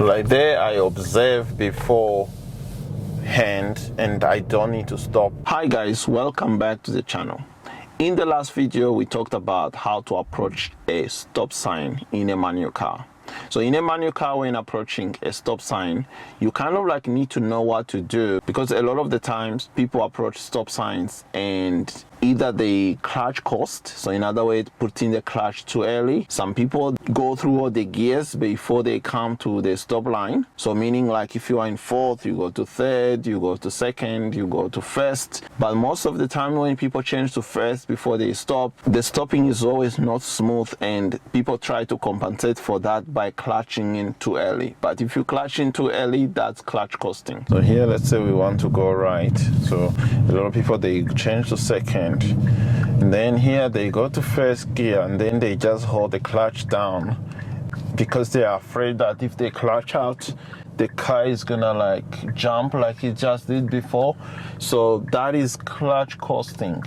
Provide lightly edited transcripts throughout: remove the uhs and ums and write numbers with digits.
like there I observe beforehand and I don't need to stop. Hi guys, welcome back to the channel. In the last video we talked about how to approach a stop sign in a manual car. So in a manual car, when approaching a stop sign, you kind of like need to know what to do, because a lot of the times people approach stop signs and either they clutch coast, so in other words, putting the clutch too early. Some people go through all the gears before they come to the stop line. So meaning like if you are in fourth, you go to third, you go to second, you go to first. But most of the time when people change to first before they stop, the stopping is always not smooth, and people try to compensate for that by clutching in too early. But if you clutch in too early, that's clutch costing. So here, let's say we want to go right. So a lot of people, they change to second, and then here they go to first gear, and then they just hold the clutch down because they are afraid that if they clutch out, the car is gonna like jump like it just did before. So that is clutch costing.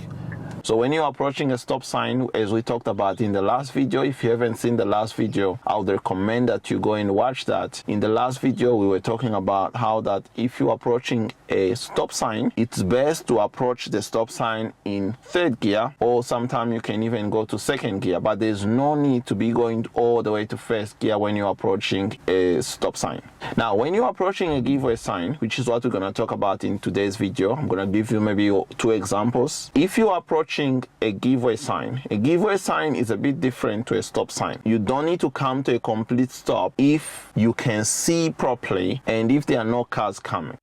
So when you're approaching a stop sign, as we talked about in the last video, if you haven't seen the last video, I would recommend that you go and watch that. In the last video, we were talking about how that if you're approaching a stop sign, it's best to approach the stop sign in third gear, or sometimes you can even go to second gear, but there's no need to be going all the way to first gear when you're approaching a stop sign. Now, when you're approaching a giveaway sign, which is what we're going to talk about in today's video, I'm going to give you maybe 2 examples. If you approach a giveaway sign is a bit different to a stop sign. You don't need to come to a complete stop if you can see properly and if there are no cars coming.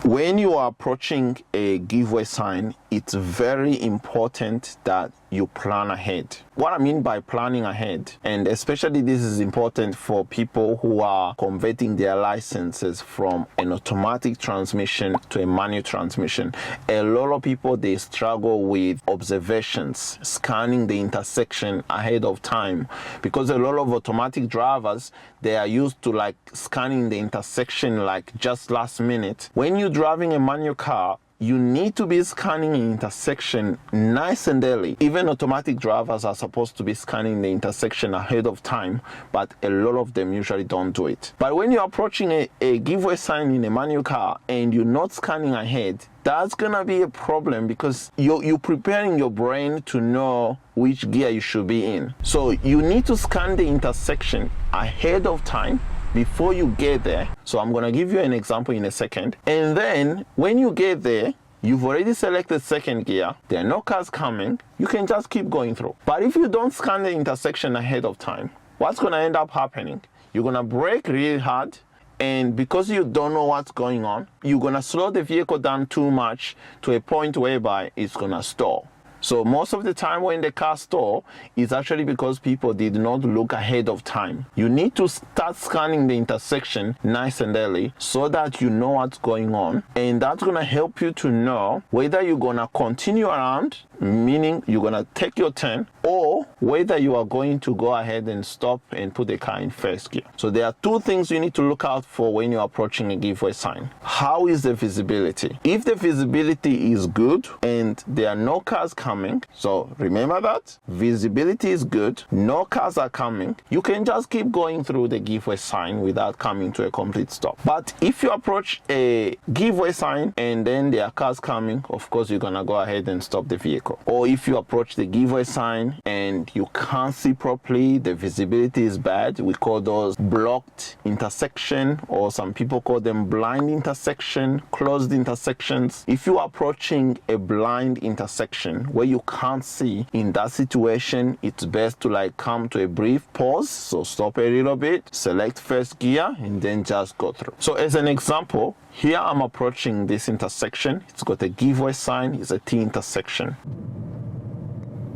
When you are approaching a giveaway sign, it's very important that you plan ahead. What I mean by planning ahead, and especially this is important for people who are converting their licenses from an automatic transmission to a manual transmission. A lot of people, they struggle with observations, scanning the intersection ahead of time, because a lot of automatic drivers, they are used to like scanning the intersection like just last minute. When you're driving a manual car, you need to be scanning an intersection nice and early. Even automatic drivers are supposed to be scanning the intersection ahead of time, but a lot of them usually don't do it. But when you're approaching a giveaway sign in a manual car and you're not scanning ahead, that's gonna be a problem, because you're preparing your brain to know which gear you should be in. So you need to scan the intersection ahead of time before you get there. So I'm gonna give you an example in a second. And then when you get there, you've already selected second gear, there are no cars coming, you can just keep going through. But if you don't scan the intersection ahead of time, what's gonna end up happening? You're gonna brake really hard, and because you don't know what's going on, you're gonna slow the vehicle down too much to a point whereby it's gonna stall. So most of the time when the car stalls, it's actually because people did not look ahead of time. You need to start scanning the intersection nice and early so that you know what's going on, and that's gonna help you to know whether you're gonna continue around, meaning you're gonna take your turn, or whether you are going to go ahead and stop and put the car in first gear. So there are 2 things you need to look out for when you're approaching a giveaway sign. How is the visibility? If the visibility is good and there are no cars coming, so remember that visibility is good, no cars are coming, you can just keep going through the giveaway sign without coming to a complete stop. But if you approach a giveaway sign and then there are cars coming, of course you're gonna go ahead and stop the vehicle. Or if you approach the giveaway sign and you can't see properly, the visibility is bad, we call those blocked intersection, or some people call them blind intersection, closed intersections. If you're approaching a blind intersection where you can't see, in that situation it's best to like come to a brief pause. So stop a little bit, select first gear, and then just go through. So as an example, here I'm approaching this intersection. It's got a giveaway sign, it's a T intersection.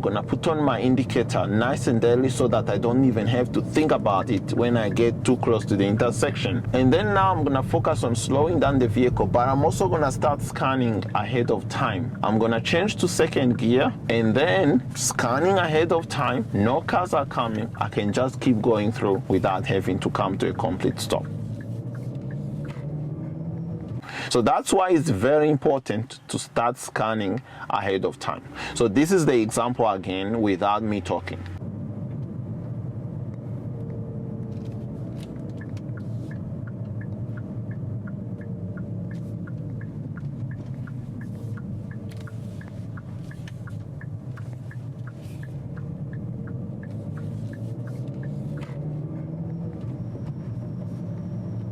Gonna put on my indicator nice and early so that I don't even have to think about it when I get too close to the intersection. And then now I'm gonna focus on slowing down the vehicle, but I'm also gonna start scanning ahead of time. I'm gonna change to second gear, and then scanning ahead of time, no cars are coming, I can just keep going through without having to come to a complete stop. So that's why it's very important to start scanning ahead of time. So this is the example again without me talking.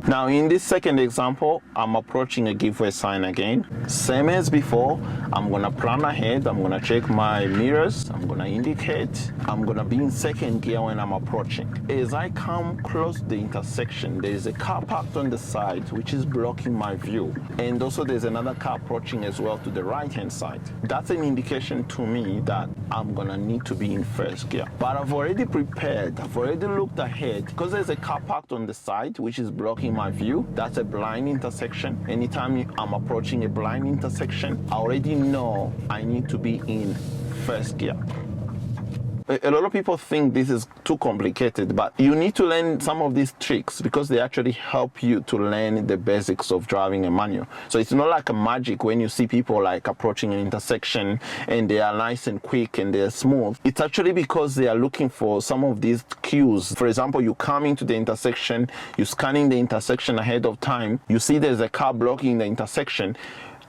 Now in this second example, I'm approaching a giveaway sign again. Same as before, I'm gonna plan ahead, I'm gonna check my mirrors, I'm gonna indicate, I'm gonna be in second gear when I'm approaching. As I come close to the intersection, there is a car parked on the side which is blocking my view. And also there's another car approaching as well to the right hand side. That's an indication to me that I'm gonna need to be in first gear. But I've already prepared, I've already looked ahead, because there's a car parked on the side which is blocking my view. That's a blind intersection. Anytime I'm approaching a blind intersection, I already know I need to be in first gear. A lot of people think this is too complicated, but you need to learn some of these tricks because they actually help you to learn the basics of driving a manual. So it's not like a magic when you see people like approaching an intersection and they are nice and quick and they're smooth. It's actually because they are looking for some of these cues. For example, you come into the intersection, you're scanning the intersection ahead of time, you see there's a car blocking the intersection.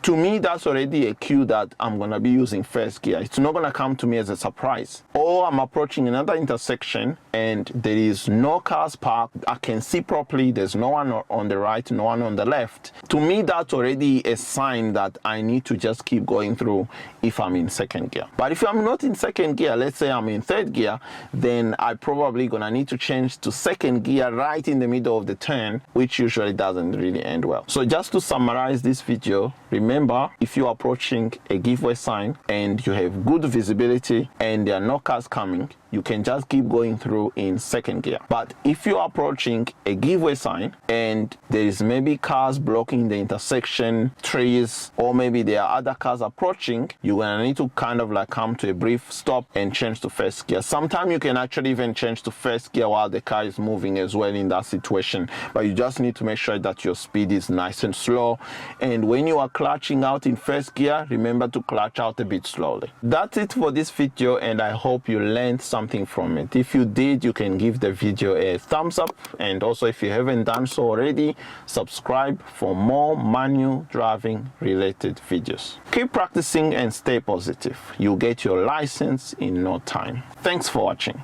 To me, that's already a cue that I'm going to be using first gear. It's not going to come to me as a surprise. Or I'm approaching another intersection and there is no cars parked. I can see properly. There's no one on the right, no one on the left. To me, that's already a sign that I need to just keep going through if I'm in second gear. But if I'm not in second gear, let's say I'm in third gear, then I probably going to need to change to second gear right in the middle of the turn, which usually doesn't really end well. So just to summarize this video, remember, if you're approaching a giveaway sign and you have good visibility and there are no cars coming, you can just keep going through in second gear. But if you're approaching a giveaway sign and there is maybe cars blocking the intersection, trees, or maybe there are other cars approaching, you're gonna need to kind of like come to a brief stop and change to first gear. Sometimes you can actually even change to first gear while the car is moving as well in that situation. But you just need to make sure that your speed is nice and slow. And when you are clutching out in first gear, remember to clutch out a bit slowly. That's it for this video, and I hope you learned something from it. If you did, you can give the video a thumbs up, and also if you haven't done so already, subscribe for more manual driving related videos. Keep practicing and stay positive. You'll get your license in no time. Thanks for watching.